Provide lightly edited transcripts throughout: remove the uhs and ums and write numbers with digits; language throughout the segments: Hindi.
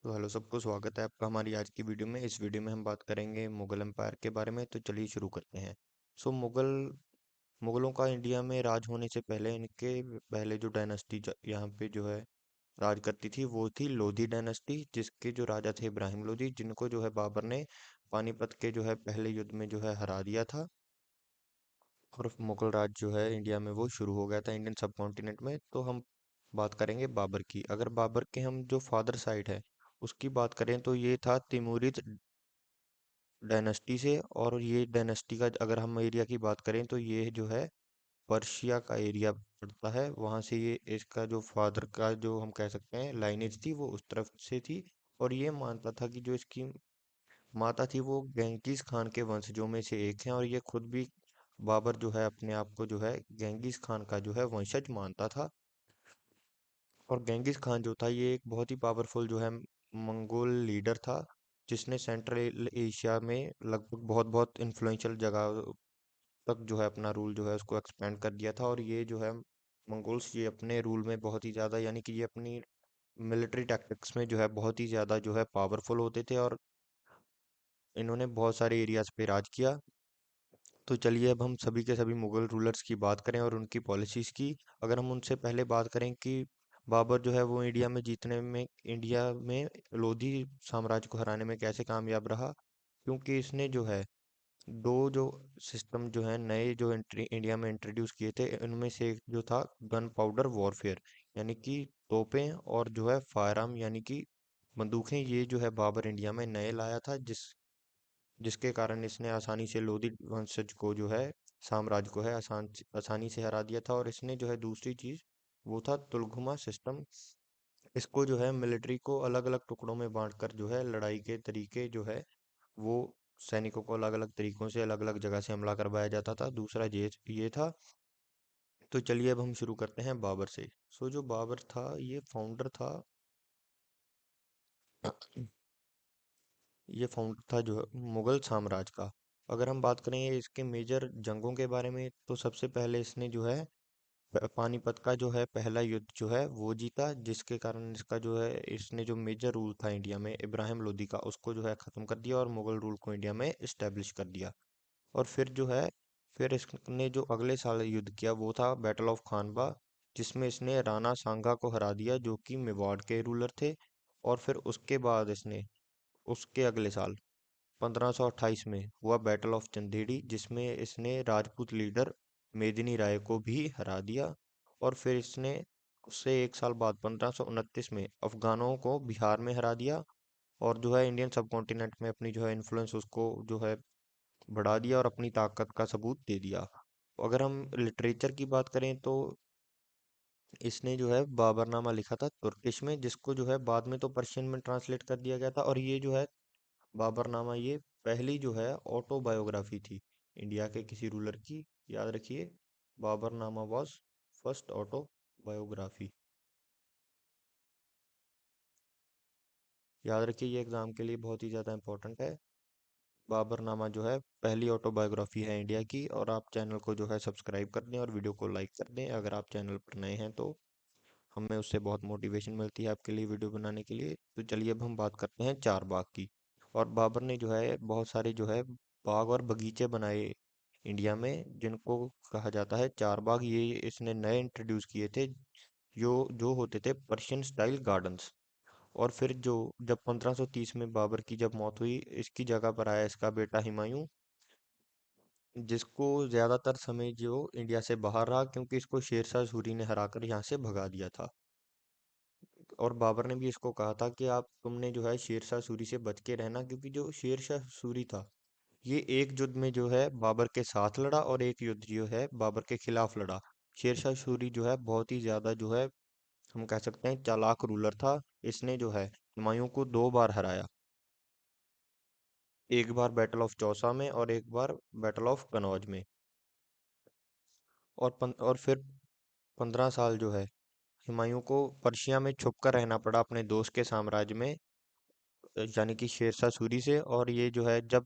तो हेलो सबको, स्वागत है आपका हमारी आज की वीडियो में। इस वीडियो में हम बात करेंगे मुगल एम्पायर के बारे में। तो चलिए शुरू करते हैं। मुगलों का इंडिया में राज होने से पहले, इनके पहले जो डायनेस्टी यहाँ पे जो है राज करती थी, वो थी लोधी डायनेस्टी, जिसके जो राजा थे इब्राहिम लोधी, जिनको जो है बाबर ने पानीपत के जो है पहले युद्ध में जो है हरा दिया था। और मुगल राज जो है इंडिया में वो शुरू हो गया था, इंडियन सब कॉन्टिनेंट में। तो हम बात करेंगे बाबर की। अगर बाबर के हम जो फादर साइड है उसकी बात करें तो ये था तिमूरिद डायनेस्टी से। और ये डायनेस्टी का अगर हम एरिया की बात करें तो ये जो है पर्शिया का एरिया पड़ता है। वहाँ से ये इसका जो फादर का जो हम कह सकते हैं लाइनेज थी, वो उस तरफ से थी। और ये मानता था कि जो इसकी माता थी वो गेंगिस खान के वंशजों में से एक हैं। और ये खुद भी बाबर जो है अपने आप को जो है गेंगिस खान का जो है वंशज मानता था। और गेंगिस खान जो था ये एक बहुत ही पावरफुल जो है मंगोल लीडर था, जिसने सेंट्रल एशिया में लगभग बहुत बहुत इन्फ्लुएंशियल जगह तक जो है अपना रूल जो है उसको एक्सपेंड कर दिया था। और ये जो है मंगोल्स ये अपने रूल में बहुत ही ज़्यादा, यानी कि ये अपनी मिलिट्री टैक्टिक्स में जो है बहुत ही ज़्यादा जो है पावरफुल होते थे। और इन्होंने बहुत सारे एरियाज पे राज किया। तो चलिए अब हम सभी के सभी मुगल रूलर्स की बात करें और उनकी पॉलिसीज की। अगर हम उनसे पहले बात करें कि बाबर जो है वो इंडिया में लोधी साम्राज्य को हराने में कैसे कामयाब रहा, क्योंकि इसने जो है दो जो सिस्टम जो है नए जो इंडिया में इंट्रोड्यूस किए थे, इनमें से एक जो था गन पाउडर वॉरफेयर, यानी कि तोपें और जो है फायर आर्म यानी कि बंदूकें। ये जो है बाबर इंडिया में नए लाया था, जिसके कारण इसने आसानी से लोधी वंशज को जो है साम्राज्य को है आसानी से हरा दिया था। और इसने जो है दूसरी चीज वो था तुलगुमा सिस्टम। इसको जो है मिलिट्री को अलग अलग टुकड़ों में बांटकर जो है लड़ाई के तरीके जो है वो सैनिकों को अलग अलग तरीकों से अलग अलग जगह से हमला करवाया जाता था। दूसरा ये था। तो चलिए अब हम शुरू करते हैं बाबर से। जो बाबर था ये फाउंडर था। ये फाउंडर था जो है मुगल साम्राज्य का। अगर हम बात करें इसके मेजर जंगों के बारे में, तो सबसे पहले इसने जो है पानीपत का जो है पहला युद्ध जो है वो जीता, जिसके कारण इसका जो है इसने जो मेजर रूल था इंडिया में इब्राहिम लोदी का, उसको जो है खत्म कर दिया और मुगल रूल को इंडिया में इस्टेब्लिश कर दिया। और फिर जो है फिर इसने जो अगले साल युद्ध किया वो था बैटल ऑफ खानवा, जिसमें इसने राणा सांगा को हरा दिया, जो कि मेवाड़ के रूलर थे। और फिर उसके बाद इसने उसके अगले साल 1528 में हुआ बैटल ऑफ चंदेड़ी, जिसमें इसने राजपूत लीडर मेदिनी राय को भी हरा दिया। और फिर इसने उससे एक साल बाद 1529 में अफगानों को बिहार में हरा दिया। और जो है इंडियन सब कॉन्टिनेंट में अपनी जो है इन्फ्लुएंस उसको जो है बढ़ा दिया और अपनी ताकत का सबूत दे दिया। अगर हम लिटरेचर की बात करें तो इसने जो है बाबरनामा लिखा था तुर्किश में, जिसको जो है बाद में तो पर्शियन में ट्रांसलेट कर दिया गया था। और ये जो है बाबरनामा ये पहली जो है ऑटोबायोग्राफी थी इंडिया के किसी रूलर की। याद रखिए, बाबरनामा वॉज फर्स्ट ऑटोबायोग्राफी। याद रखिए, ये एग्जाम के लिए बहुत ही ज़्यादा इंपॉर्टेंट है। बाबरनामा जो है पहली ऑटोबायोग्राफी है इंडिया की। और आप चैनल को जो है सब्सक्राइब कर दें और वीडियो को लाइक कर दें अगर आप चैनल पर नए हैं तो। हमें उससे बहुत मोटिवेशन मिलती है आपके लिए वीडियो बनाने के लिए। तो चलिए अब हम बात करते हैं चार बाग की। और बाबर ने जो है बहुत सारे जो है बाग और बगीचे बनाए इंडिया में, जिनको कहा जाता है चार बाग। ये इसने नए इंट्रोड्यूस किए थे, जो जो होते थे पर्शियन स्टाइल गार्डन्स। और फिर जो जब 1530 में बाबर की जब मौत हुई, इसकी जगह पर आया इसका बेटा हुमायूं, जिसको ज्यादातर समय जो इंडिया से बाहर रहा, क्योंकि इसको शेरशाह सूरी ने हराकर यहाँ से भगा दिया था। और बाबर ने भी इसको कहा था कि आप तुमने जो है शेरशाह सूरी से बच के रहना, क्योंकि जो शेरशाह सूरी था ये एक युद्ध में जो है बाबर के साथ लड़ा और एक युद्ध जो है बाबर के खिलाफ लड़ा। शेरशाह सूरी जो है बहुत ही ज्यादा जो है हम कह सकते हैं चालाक रूलर था। इसने जो है हुमायूं को दो बार हराया, एक बार बैटल ऑफ चौसा में और एक बार बैटल ऑफ कनौज में। और फिर 15 साल जो है हुमायूं को पर्शिया में छुप कर रहना पड़ा अपने दोस्त के साम्राज्य में, यानी कि शेरशाह सूरी से। और ये जो है जब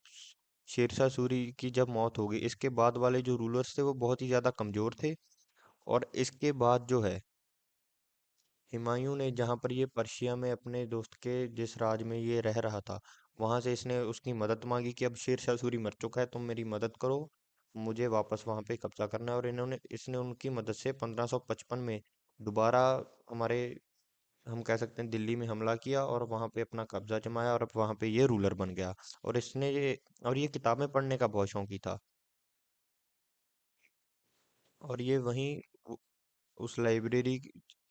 शेरशाह सूरी की जब मौत हो गई, इसके बाद वाले जो रूलर्स थे वो बहुत ही ज्यादा कमजोर थे। और इसके बाद जो है हुमायूं ने जहाँ पर ये पर्शिया में अपने दोस्त के जिस राज में ये रह रहा था, वहां से इसने उसकी मदद मांगी कि अब शेर शाह सूरी मर चुका है, तुम मेरी मदद करो, मुझे वापस वहां पे कब्जा करना है। और इन्होंने इसने उनकी मदद से 1555 में दोबारा हमारे, हम कह सकते हैं, दिल्ली में हमला किया और वहां पे अपना कब्जा जमाया और अब वहां पे ये रूलर बन गया। और ये किताबें पढ़ने का बहुत शौकी था। और ये वहीं उ- उस लाइब्रेरी,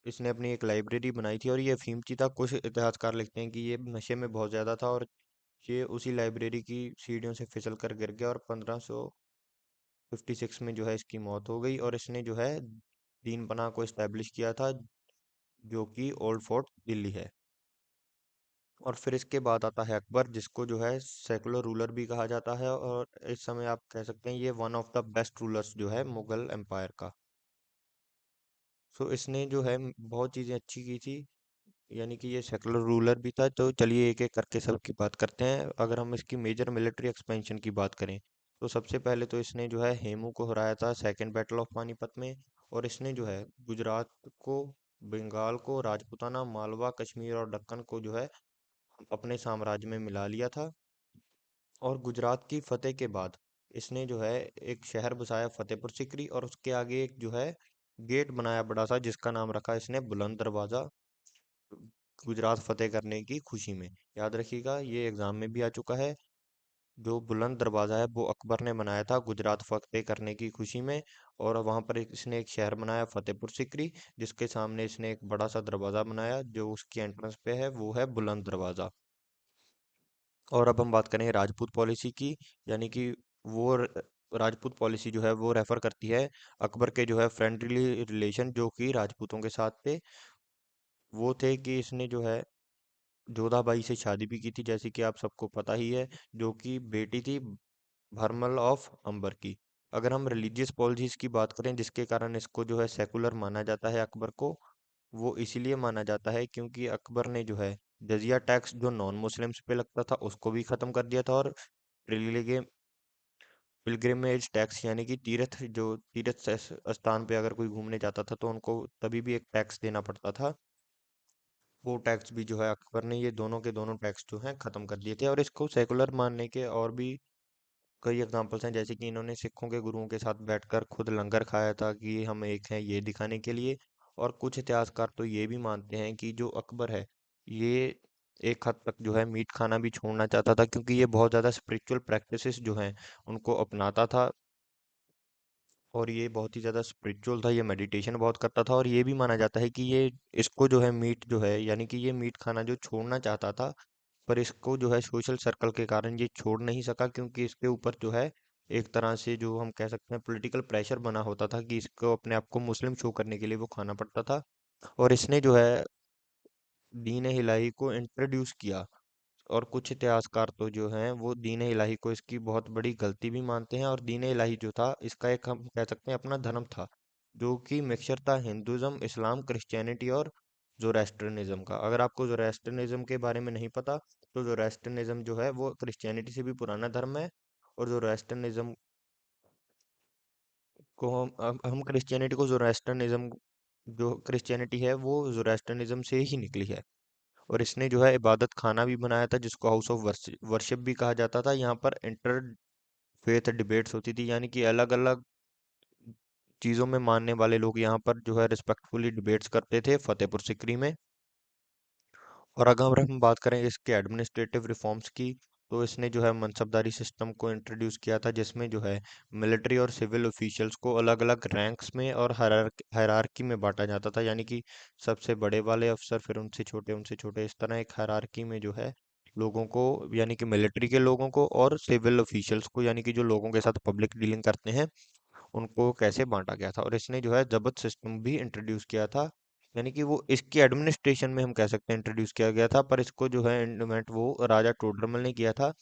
इसने अपनी एक लाइब्रेरी बनाई थी और ये अफीम था। कुछ इतिहासकार लिखते हैं कि ये नशे में बहुत ज्यादा था और ये उसी लाइब्रेरी की सीढ़ियों से फिसल कर गिर गया और 1556 में जो है इसकी मौत हो गई। और इसने जो है दीन पनाह को इस्टेब्लिश किया था, जो कि ओल्ड फोर्ट दिल्ली है। और फिर इसके बाद आता है अकबर, जिसको जो है सेकुलर रूलर भी कहा जाता है और इस समय आप कह सकते हैं ये one of the best rulers जो है मुगल एम्पायर का। सो इसने जो है बहुत चीज़ें अच्छी की थी, यानी कि ये सेकुलर रूलर भी था। तो चलिए एक एक करके सबकी बात करते हैं। अगर हम इसकी मेजर मिलिट्री एक्सपेंशन की बात करें, तो सबसे पहले तो इसने जो है हेमू को हराया था सेकेंड बैटल ऑफ पानीपत में। और इसने जो है गुजरात को, बंगाल को, राजपूताना, मालवा, कश्मीर और दक्कन को जो है अपने साम्राज्य में मिला लिया था। और गुजरात की फतेह के बाद इसने जो है एक शहर बसाया फतेहपुर सिकरी, और उसके आगे एक जो है गेट बनाया बड़ा सा, जिसका नाम रखा इसने बुलंद दरवाजा, गुजरात फतेह करने की खुशी में। याद रखिएगा, ये एग्जाम में भी आ चुका है। जो बुलंद दरवाजा है वो अकबर ने बनाया था गुजरात फतेह करने की खुशी में। और वहां पर इसने एक शहर बनाया फतेहपुर सिकरी, जिसके सामने इसने एक बड़ा सा दरवाजा बनाया, जो उसकी एंट्रेंस पे है वो है बुलंद दरवाजा। और अब हम बात करें राजपूत पॉलिसी की, यानी कि राजपूत पॉलिसी जो है वो रेफर करती है अकबर के जो है फ्रेंडली रिलेशन जो कि राजपूतों के साथ थे। वो थे कि इसने जो है जोधाबाई से शादी भी की थी, जैसे कि आप सबको पता ही है, जो कि बेटी थी भरमल ऑफ अंबर की। अगर हम रिलीजियस पॉलिसीज की बात करें जिसके कारण इसको जो है सेकुलर माना जाता है अकबर को, वो इसीलिए माना जाता है क्योंकि अकबर ने जो है जजिया टैक्स जो नॉन मुस्लिम्स पे लगता था उसको भी खत्म कर दिया था। और पिलग्रिमेज टैक्स, यानी कि तीर्थ स्थान पे अगर कोई घूमने जाता था तो उनको तभी भी एक टैक्स देना पड़ता था, वो टैक्स भी जो है अकबर ने ये दोनों के दोनों टैक्स जो हैं खत्म कर दिए थे। और इसको सेकुलर मानने के और भी कई एग्जांपल्स हैं, जैसे कि इन्होंने सिखों के गुरुओं के साथ बैठकर खुद लंगर खाया था कि हम एक हैं, ये दिखाने के लिए। और कुछ इतिहासकार तो ये भी मानते हैं कि जो अकबर है, ये एक हद तक जो है मीट खाना भी छोड़ना चाहता था, क्योंकि ये बहुत ज़्यादा स्पिरिचुअल प्रैक्टिसेस जो हैं उनको अपनाता था। और ये बहुत ही ज़्यादा स्पिरिचुअल था, ये मेडिटेशन बहुत करता था। और ये भी माना जाता है कि ये इसको जो है मीट जो है, यानी कि ये मीट खाना जो छोड़ना चाहता था, पर इसको जो है सोशल सर्कल के कारण ये छोड़ नहीं सका, क्योंकि इसके ऊपर जो है एक तरह से जो हम कह सकते हैं पॉलिटिकल प्रेशर बना होता था कि इसको अपने आप को मुस्लिम शो करने के लिए वो खाना पड़ता था। और इसने जो है दीन इलाही को इंट्रोड्यूस किया। और कुछ इतिहासकार तो जो हैं वो दीन इलाही को इसकी बहुत बड़ी गलती भी मानते हैं। और दीन इलाही जो था इसका एक, हम कह सकते हैं, अपना धर्म था, जो कि मिक्सचर था हिंदुज्म, इस्लाम, क्रिश्चियनिटी और जोरास्ट्रनिज्म का। अगर आपको जोरास्ट्रनिज्म के बारे में नहीं पता, तो जोरास्ट्रनिज्म जो है वो क्रिश्चियनिटी से भी पुराना धर्म है। और जोरास्ट्रनिज्म को हम क्रिश्चियनिटी को जोरास्ट्रनिज्म, जो क्रिश्चियनिटी है वो जोरास्ट्रनिज्म से ही निकली है। और इसने जो है इबादत खाना भी बनाया था, जिसको हाउस ऑफ वर्शिप भी कहा जाता था। यहाँ पर इंटर फेथ डिबेट्स होती थी, यानी कि अलग अलग चीज़ों में मानने वाले लोग यहाँ पर जो है रिस्पेक्टफुली डिबेट्स करते थे फतेहपुर सिकरी में। और अगर हम बात करें इसके एडमिनिस्ट्रेटिव रिफॉर्म्स की, तो इसने जो है मनसबदारी सिस्टम को इंट्रोड्यूस किया था, जिसमें जो है मिलिट्री और सिविल ऑफिशियल्स को अलग अलग रैंक्स में और हायरार्की में बांटा जाता था, यानी कि सबसे बड़े वाले अफसर, फिर उनसे छोटे, इस तरह एक हायरार्की में जो है लोगों को, यानी कि मिलिट्री के लोगों को और सिविल ऑफिशियल्स को, यानी कि जो लोगों के साथ पब्लिक डीलिंग करते हैं, उनको कैसे बांटा गया था। और इसने जो है जब्त सिस्टम भी इंट्रोड्यूस किया था, यानी कि वो इसकी एडमिनिस्ट्रेशन में हम कह सकते हैं इंट्रोड्यूस किया गया था, पर इसको जो है इम्प्लीमेंट वो राजा टोडरमल ने किया था।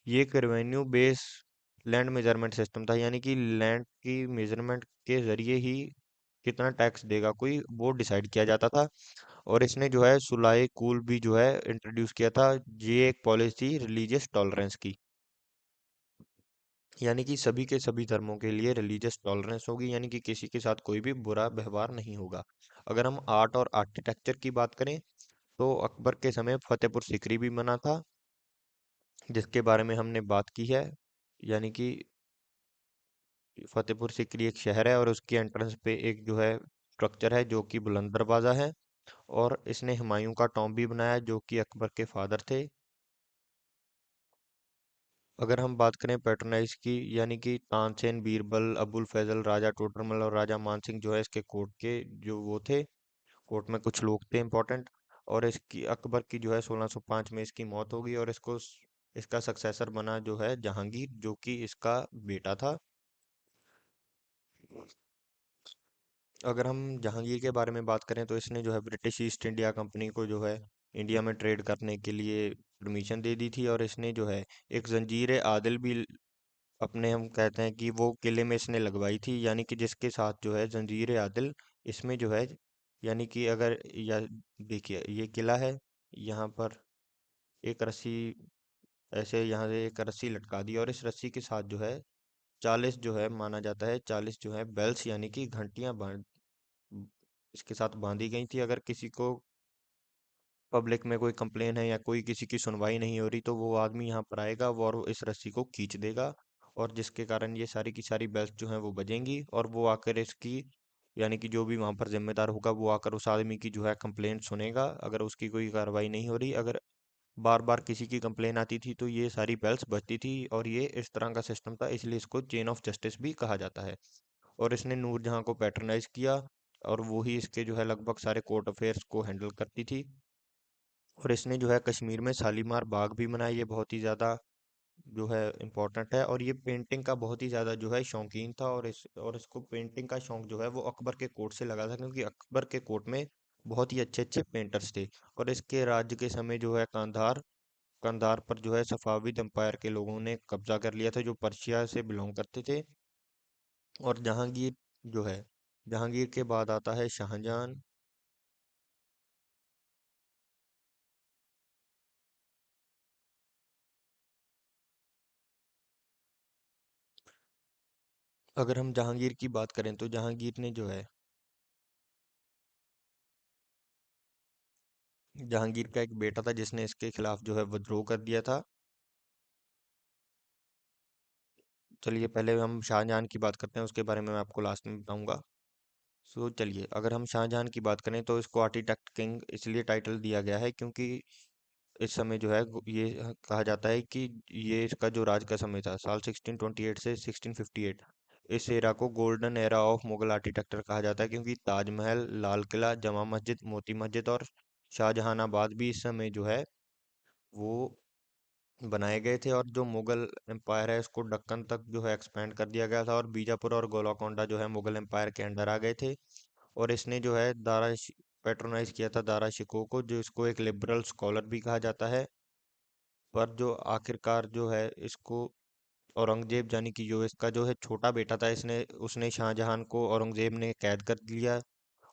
ये एक revenue base land measurement system था, यानी कि लैंड की मेजरमेंट के जरिए ही कितना टैक्स देगा कोई, वो डिसाइड किया जाता था। और इसने जो है सुलाह कूल भी जो है इंट्रोड्यूस किया था। ये एक पॉलिसी रिलीजियस टॉलरेंस की। यानी कि सभी के सभी धर्मों के लिए रिलीजियस टॉलरेंस होगी, यानी कि किसी के साथ कोई भी बुरा व्यवहार नहीं होगा। अगर हम आर्ट और आर्किटेक्चर की बात करें तो अकबर के समय फतेहपुर सीकरी भी बना था, जिसके बारे में हमने बात की है। यानी कि फतेहपुर सीकरी एक शहर है और उसकी एंट्रेंस पे एक जो है स्ट्रक्चर है जो कि बुलंद दरवाजा है। और इसने हुमायूं का टॉम्ब भी बनाया जो कि अकबर के फादर थे। अगर हम बात करें पैट्रोनाइज की, यानी कि तानसेन, बीरबल, अबुल फैजल, राजा टोडरमल और राजा मानसिंह जो है इसके कोर्ट के जो वो थे, कोर्ट में कुछ लोग थे इंपॉर्टेंट। और इसकी अकबर की जो है 1605 में इसकी मौत हो गई और इसका सक्सेसर बना जो है जहांगीर, जो कि इसका बेटा था। अगर हम जहांगीर के बारे में बात करें तो इसने जो है ब्रिटिश ईस्ट इंडिया कंपनी को जो है इंडिया में ट्रेड करने के लिए परमिशन दे दी थी। और इसने जो है एक जंजीर आदिल भी अपने हम कहते हैं कि वो किले में इसने लगवाई थी, यानी कि जिसके साथ जो है जंजीर आदिल इसमें जो है, यानी कि अगर या देखिए ये किला है, यहाँ पर एक रस्सी ऐसे यहाँ से एक रस्सी लटका दी और इस रस्सी के साथ जो है 40 जो है माना जाता है 40 जो है बेल्स यानी कि घंटियां बांध इसके साथ बांधी गई थी। अगर किसी को पब्लिक में कोई कंप्लेन है या कोई किसी की सुनवाई नहीं हो रही तो वो आदमी यहाँ पर आएगा वो और वो इस रस्सी को खींच देगा, और जिसके कारण ये सारी की सारी बेल्ट जो हैं वो बजेंगी और वो आकर इसकी, यानी कि जो भी वहाँ पर जिम्मेदार होगा वो आकर उस आदमी की जो है कंप्लेंट सुनेगा। अगर उसकी कोई कार्रवाई नहीं हो रही, अगर बार बार किसी की कंप्लेन आती थी तो ये सारी बेल्स बजती थी, और ये इस तरह का सिस्टम था, इसलिए इसको चेन ऑफ जस्टिस भी कहा जाता है। और इसने नूरजहां को पैट्रनाइज किया और वो ही इसके जो है लगभग सारे कोर्ट अफेयर्स को हैंडल करती थी। और इसने जो है कश्मीर में शालीमार बाग भी बनाया, ये बहुत ही ज़्यादा जो है इम्पोर्टेंट है। और ये पेंटिंग का बहुत ही ज़्यादा जो है शौकीन था, और इसको पेंटिंग का शौक जो है वो अकबर के कोर्ट से लगा था, क्योंकि अकबर के कोर्ट में बहुत ही अच्छे अच्छे पेंटर्स थे। और इसके राज्य के समय जो है कंधार कंधार पर जो है सफाविद एम्पायर के लोगों ने कब्जा कर लिया था, जो पर्शिया से बिलोंग करते थे। और जहांगीर जो है, जहांगीर के बाद आता है शाहजहां। अगर हम जहांगीर की बात करें तो जहांगीर ने जो है, जहांगीर का एक बेटा था जिसने इसके खिलाफ जो है विद्रोह कर दिया था। चलिए पहले हम शाहजहां की बात करते हैं, उसके बारे में मैं आपको लास्ट में बताऊंगा। सो चलिए, अगर हम शाहजहां की बात करें तो इसको आर्किटेक्ट किंग इसलिए टाइटल दिया गया है क्योंकि इस समय जो है कहा जाता है कि ये इसका जो राज का समय था साल 1628 से 1658, इस एरा को golden era of Mughal architecture कहा जाता है, क्योंकि ताजमहल, लाल किला, जमा मस्जिद, मोती मस्जिद और शाहजहानाबाद भी इस समय जो है वो बनाए गए थे। और जो मुगल एम्पायर है इसको दक्कन तक जो है एक्सपेंड कर दिया गया था, और बीजापुर और गोलकोंडा जो है मुगल एम्पायर के अंडर आ गए थे। और इसने जो है पेट्रोनाइज किया था दारा शिकोह को, जो इसको एक लिबरल स्कॉलर भी कहा जाता है। पर जो आखिरकार जो है इसको औरंगजेब, यानी कि जो इसका जो है छोटा बेटा था, इसने उसने शाहजहां को औरंगजेब ने कैद कर लिया,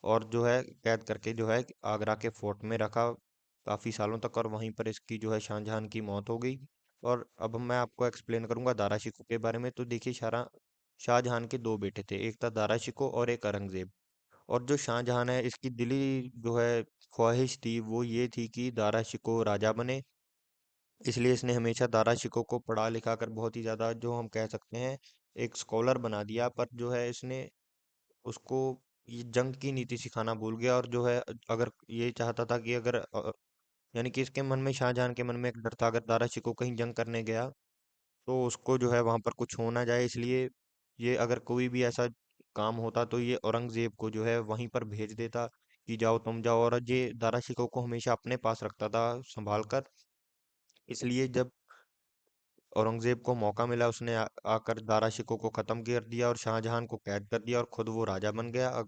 और जो है कैद करके जो है आगरा के फोर्ट में रखा काफी सालों तक, और वहीं पर इसकी जो है शाहजहां की मौत हो गई। और अब मैं आपको एक्सप्लेन करूंगा दारा शिकोह के बारे में। तो देखिए शाहजहां के दो बेटे थे, एक था दारा शिकोह और एक औरंगजेब। और जो शाहजहां है इसकी दिली जो है ख्वाहिश थी वो ये थी कि दारा शिकोह राजा बने, इसलिए इसने हमेशा दारा शिकोह को पढ़ा लिखा कर बहुत ही ज्यादा जो हम कह सकते हैं एक स्कॉलर बना दिया। पर जो है इसने उसको ये जंग की नीति सिखाना भूल गया, और जो है अगर ये चाहता था कि अगर यानी कि इसके मन में, शाहजहां के मन में एक डर था अगर दारा शिकोह कहीं जंग करने गया तो उसको जो है वहां पर कुछ हो ना जाए, इसलिए ये अगर कोई भी ऐसा काम होता तो ये औरंगजेब को जो है वहीं पर भेज देता कि जाओ तुम जाओ, और ये दारा शिकोह को हमेशा अपने पास रखता था संभाल कर। इसलिए जब औरंगजेब को मौका मिला उसने आकर दारा शिकोह को खत्म कर दिया और शाहजहां को कैद कर दिया और खुद वो राजा बन गया।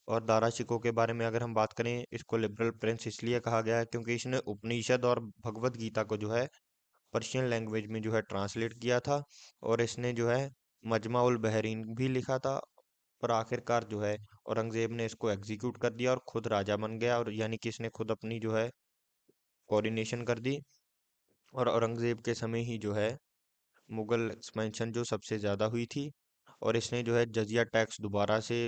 और दारा शिकोह के बारे में अगर हम बात करें, इसको लिबरल प्रिंस इसलिए कहा गया है क्योंकि इसने उपनिषद और भगवत गीता को जो है पर्शियन लैंग्वेज में जो है ट्रांसलेट किया था, और इसने जो है मजमा उल बहरीन भी लिखा था। पर आखिरकार जो है औरंगजेब ने इसको एग्जीक्यूट कर दिया और खुद राजा बन गया, और यानी कि इसने खुद अपनी जो है कोरिनेशन कर दी। और औरंगजेब के समय ही जो है मुगल एक्सपेंशन जो सबसे ज़्यादा हुई थी। और इसने जो है जजिया टैक्स दोबारा से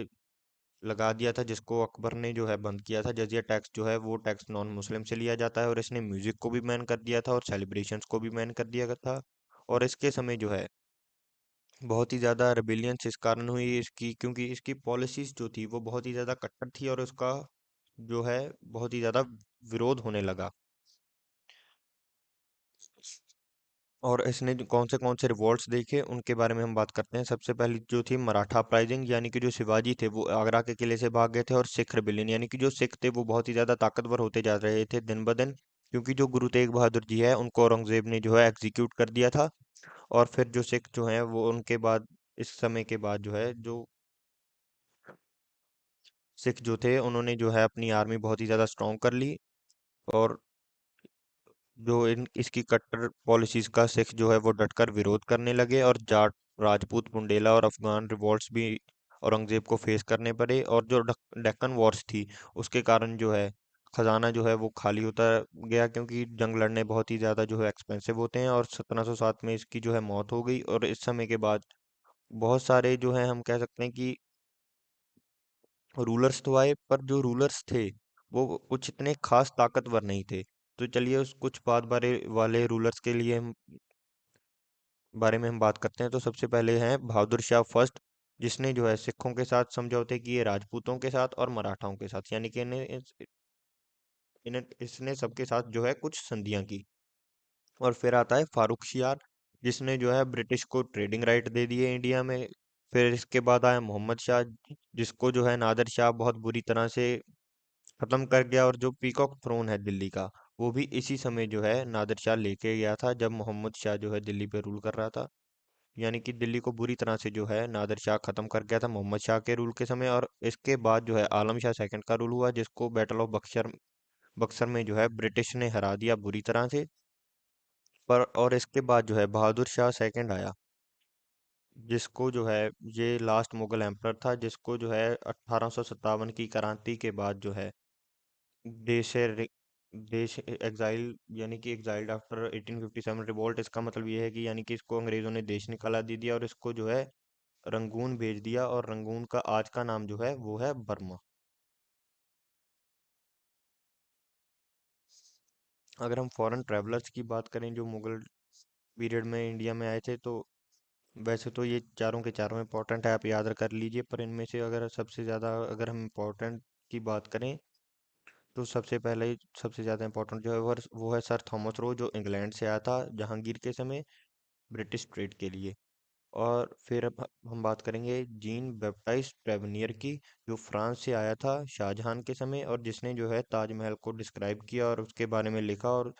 लगा दिया था, जिसको अकबर ने जो है बंद किया था। जजिया टैक्स जो है वो टैक्स नॉन मुस्लिम से लिया जाता है। और इसने म्यूजिक को भी बैन कर दिया था और सेलिब्रेशंस को भी बैन कर दिया था। और इसके समय जो है बहुत ही ज़्यादा रेबिलियंस इस कारण हुई इसकी, क्योंकि इसकी पॉलिसीज जो थी वो बहुत ही ज़्यादा कट्टर थी और उसका जो है बहुत ही ज़्यादा विरोध होने लगा। और इसने कौन से रिवॉल्ट्स देखे उनके बारे में हम बात करते हैं। सबसे पहली जो थी मराठा अपराइजिंग, यानी कि जो शिवाजी थे वो आगरा के किले से भाग गए थे। और सिख रिबेलियन, यानी कि जो सिख थे वो बहुत ही ज्यादा ताकतवर होते जा रहे थे दिन ब दिन, क्योंकि जो गुरु तेग बहादुर जी है उनको औरंगजेब ने जो है एग्जीक्यूट कर दिया था। और फिर जो सिख जो है वो उनके बाद, इस समय के बाद जो है जो सिख जो थे उन्होंने जो है अपनी आर्मी बहुत ही ज्यादा स्ट्रॉन्ग कर ली। और जो इन इसकी कट्टर पॉलिसीज का सिख जो है वो डटकर विरोध करने लगे। और जाट, राजपूत, बुंडेला और अफगान रिवॉल्ट्स भी औरंगजेब को फेस करने पड़े। और जो डेक्कन वॉर्स थी उसके कारण जो है खजाना जो है वो खाली होता गया, क्योंकि जंग लड़ने बहुत ही ज़्यादा जो है एक्सपेंसिव होते हैं। और 1707 में इसकी जो है मौत हो गई। और इस समय के बाद बहुत सारे जो है हम कह सकते हैं कि रूलर्स तो आए, पर जो रूलर्स थे वो कुछ इतने खास ताकतवर नहीं थे। तो चलिए उस कुछ बाद बारे वाले रूलर्स के लिए हम बारे में हम बात करते हैं। तो सबसे पहले हैं बहादुर शाह फर्स्ट, जिसने जो है सिखों के साथ समझौते किए, राजपूतों के साथ और मराठाओं के साथ, यानी कि इसने सबके साथ जो है कुछ संधियां की। और फिर आता है फारूक शियार, जिसने जो है ब्रिटिश को ट्रेडिंग राइट दे दिए इंडिया में। फिर इसके बाद आया मोहम्मद शाह, जिसको जो है नादिर शाह बहुत बुरी तरह से खत्म कर गया। और जो पीकॉक थ्रोन है दिल्ली का, वो भी इसी समय जो है नादिर शाह लेके गया था, जब मोहम्मद शाह जो है दिल्ली पे रूल कर रहा था। यानी कि दिल्ली को बुरी तरह से जो है नादिर शाह खत्म कर गया था मोहम्मद शाह के रूल के समय। और इसके बाद जो है आलम शाह सेकंड का रूल हुआ, जिसको बैटल ऑफ बक्सर बक्सर में जो है ब्रिटिश ने हरा दिया बुरी तरह से। पर और इसके बाद जो है बहादुर शाह सेकंड आया, जिसको जो है ये लास्ट मुगल एम्परर था, जिसको जो है 1857 की क्रांति के बाद जो है देश से देश एग्जाइल, यानी कि एग्जाइल्ड आफ्टर 1857 रिवोल्ट। इसका मतलब ये है कि यानी कि इसको अंग्रेजों ने देश निकाला दे दिया और इसको जो है रंगून भेज दिया। और रंगून का आज का नाम जो है वो है बर्मा। अगर हम फॉरेन ट्रैवलर्स की बात करें जो मुगल पीरियड में इंडिया में आए थे, तो वैसे तो ये चारों के चारों इंपॉर्टेंट है, आप याद कर लीजिए। पर इनमें से अगर सबसे ज़्यादा अगर हम इम्पोर्टेंट की बात करें, तो सबसे पहले सबसे ज़्यादा इंपॉर्टेंट जो है वो है सर थॉमस रो, जो इंग्लैंड से आया था जहांगीर के समय ब्रिटिश ट्रेड के लिए। और फिर अब हम बात करेंगे जीन बैप्टाइस्ट प्रेवनियर की, जो फ्रांस से आया था शाहजहां के समय, और जिसने जो है ताजमहल को डिस्क्राइब किया और उसके बारे में लिखा। और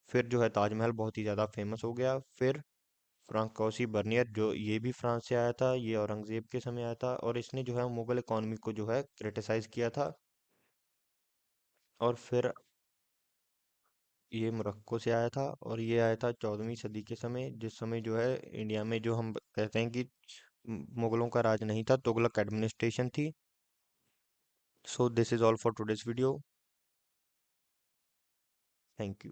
फिर जो है ताजमहल बहुत ही ज़्यादा फेमस हो गया। फिर फ्रांकोसी बर्नियर, जो ये भी फ्रांस से आया था, ये औरंगजेब के समय आया था और इसने जो है मुगल इकॉनमी को जो है क्रिटिसाइज किया था। और फिर ये मोरक्को से आया था और ये आया था 14वीं सदी के समय, जिस समय जो है इंडिया में जो हम कहते हैं कि मुगलों का राज नहीं था, तुगलक एडमिनिस्ट्रेशन थी। So this is all for today's video. Thank you.